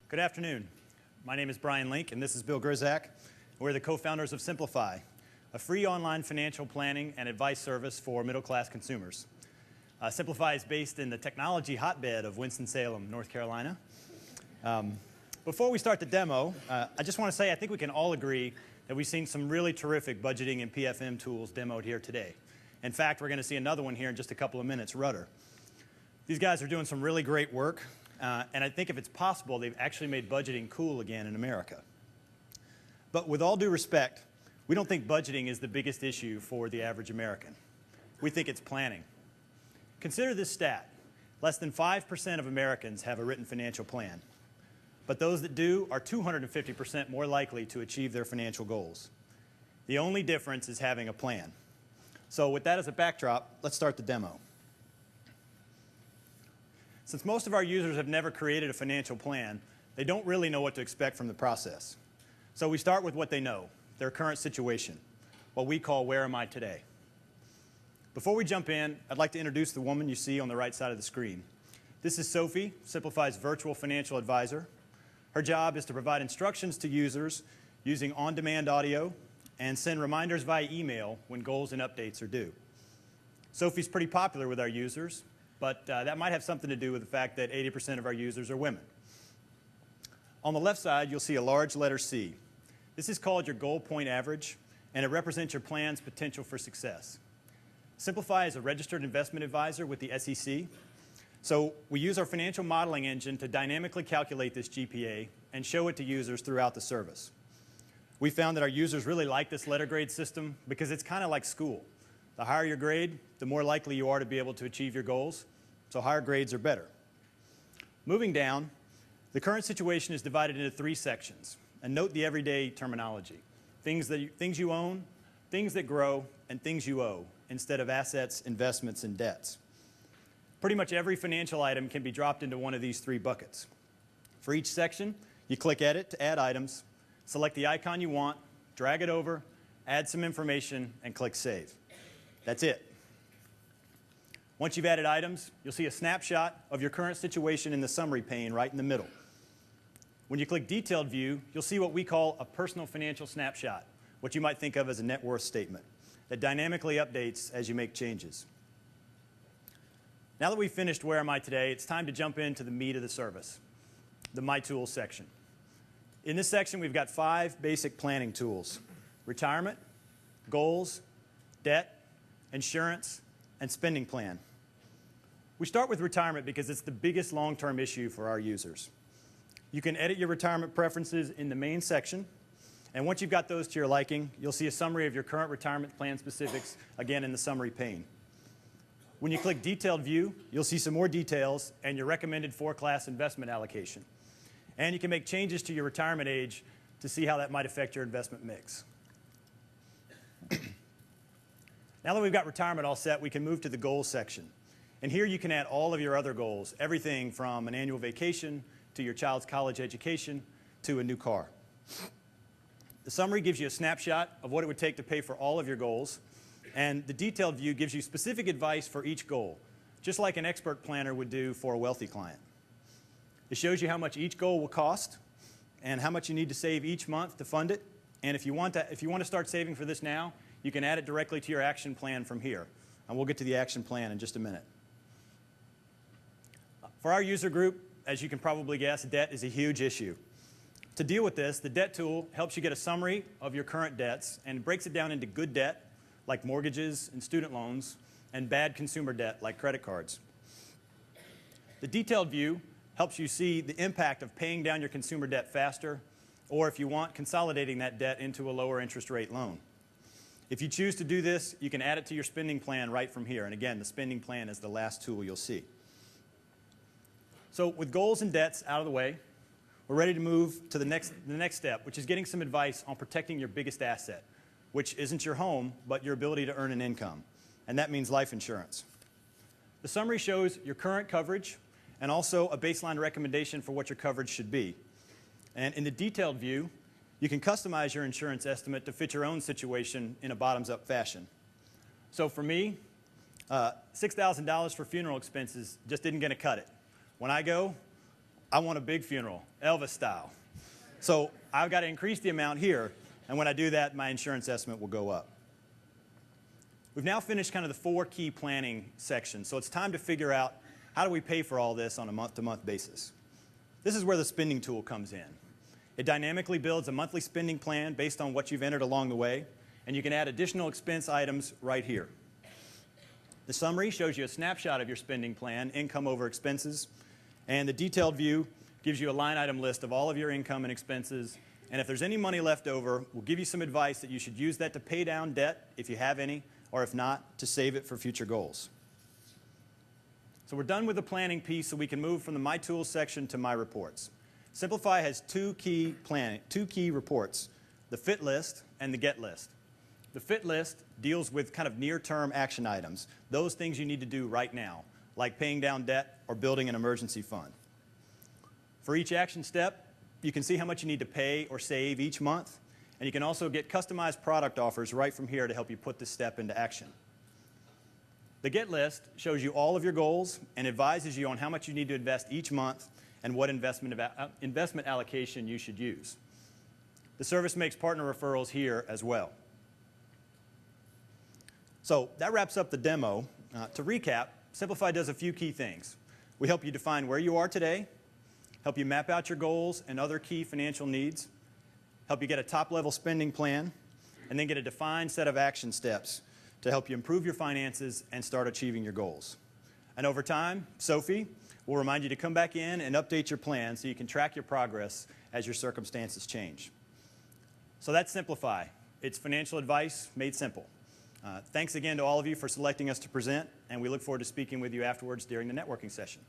Good afternoon. My name is Brian Link, and this is Bill Grzak. We're the co-founders of Simplifi, a free online financial planning and advice service for middle-class consumers. Simplifi is based in the technology hotbed of Winston-Salem, North Carolina. Before we start the demo, I just want to say I think we can all agree that we've seen some really terrific budgeting and PFM tools demoed here today. In fact, we're going to see another one here in just a couple of minutes, Rudder. These guys are doing some really great work, and I think if it's possible, they've actually made budgeting cool again in America. But with all due respect, we don't think budgeting is the biggest issue for the average American. We think it's planning. Consider this stat. Less than 5% of Americans have a written financial plan. But those that do are 250% more likely to achieve their financial goals. The only difference is having a plan. So with that as a backdrop, let's start the demo. Since most of our users have never created a financial plan, they don't really know what to expect from the process. So we start with what they know, their current situation, what we call Where Am I Today? Before we jump in, I'd like to introduce the woman you see on the right side of the screen. This is Sophie, Simplifi's virtual financial advisor. Her job is to provide instructions to users using on-demand audio and send reminders via email when goals and updates are due. Sophie's pretty popular with our users, but that might have something to do with the fact that 80% of our users are women. On the left side, you'll see a large letter C. This is called your goal point average, and it represents your plan's potential for success. Simplifi is a registered investment advisor with the SEC, so we use our financial modeling engine to dynamically calculate this GPA and show it to users throughout the service. We found that our users really like this letter grade system because it's kind of like school. The higher your grade, the more likely you are to be able to achieve your goals, so higher grades are better. Moving down, the current situation is divided into 3 sections, and note the everyday terminology. Things you own, things that grow, and things you owe, instead of assets, investments, and debts. Pretty much every financial item can be dropped into one of these 3 buckets. For each section, you click Edit to add items, select the icon you want, drag it over, add some information, and click Save. That's it. Once you've added items, you'll see a snapshot of your current situation in the summary pane right in the middle. When you click Detailed View, you'll see what we call a personal financial snapshot, what you might think of as a net worth statement that dynamically updates as you make changes. Now that we've finished Where Am I Today, it's time to jump into the meat of the service, the My Tools section. In this section, we've got 5 basic planning tools: retirement, goals, debt, insurance, and spending plan. We start with retirement because it's the biggest long-term issue for our users. You can edit your retirement preferences in the main section, and once you've got those to your liking, you'll see a summary of your current retirement plan specifics again in the summary pane. When you click Detailed View, you'll see some more details and your recommended 4-class investment allocation. And you can make changes to your retirement age to see how that might affect your investment mix. Now that we've got retirement all set, we can move to the goals section. And here you can add all of your other goals, everything from an annual vacation to your child's college education to a new car. The summary gives you a snapshot of what it would take to pay for all of your goals, and the detailed view gives you specific advice for each goal, just like an expert planner would do for a wealthy client. It shows you how much each goal will cost and how much you need to save each month to fund it. And if you want to start saving for this now, you can add it directly to your action plan from here. And we'll get to the action plan in just a minute. For our user group, as you can probably guess, debt is a huge issue. To deal with this, the debt tool helps you get a summary of your current debts and breaks it down into good debt, like mortgages and student loans, and bad consumer debt, like credit cards. The detailed view helps you see the impact of paying down your consumer debt faster, or if you want, consolidating that debt into a lower interest rate loan. If you choose to do this, you can add it to your spending plan right from here. And again, the spending plan is the last tool you'll see. So with goals and debts out of the way, we're ready to move to the next step, which is getting some advice on protecting your biggest asset, which isn't your home, but your ability to earn an income. And that means life insurance. The summary shows your current coverage and also a baseline recommendation for what your coverage should be. And in the detailed view, you can customize your insurance estimate to fit your own situation in a bottoms-up fashion. So for me, $6,000 for funeral expenses just isn't going to cut it. When I go, I want a big funeral, Elvis style. So I've got to increase the amount here, and when I do that, my insurance estimate will go up. We've now finished kind of the 4 key planning sections, so it's time to figure out how do we pay for all this on a month-to-month basis. This is where the spending tool comes in. It dynamically builds a monthly spending plan based on what you've entered along the way, and you can add additional expense items right here. The summary shows you a snapshot of your spending plan, income over expenses, and the detailed view gives you a line item list of all of your income and expenses, and if there's any money left over, we'll give you some advice that you should use that to pay down debt if you have any, or if not, to save it for future goals. So we're done with the planning piece, so we can move from the My Tools section to My Reports. Simplifi has two key reports, the Fit List and the Get List. The Fit List deals with kind of near-term action items, those things you need to do right now, like paying down debt or building an emergency fund. For each action step, you can see how much you need to pay or save each month, and you can also get customized product offers right from here to help you put this step into action. The Get List shows you all of your goals and advises you on how much you need to invest each month and what investment allocation you should use. The service makes partner referrals here as well. So that wraps up the demo. To recap, Simplifi does a few key things. We help you define where you are today, help you map out your goals and other key financial needs, help you get a top-level spending plan, and then get a defined set of action steps to help you improve your finances and start achieving your goals. And over time, Sophie will remind you to come back in and update your plan so you can track your progress as your circumstances change. So that's Simplifi. It's financial advice made simple. Thanks again to all of you for selecting us to present, and we look forward to speaking with you afterwards during the networking session.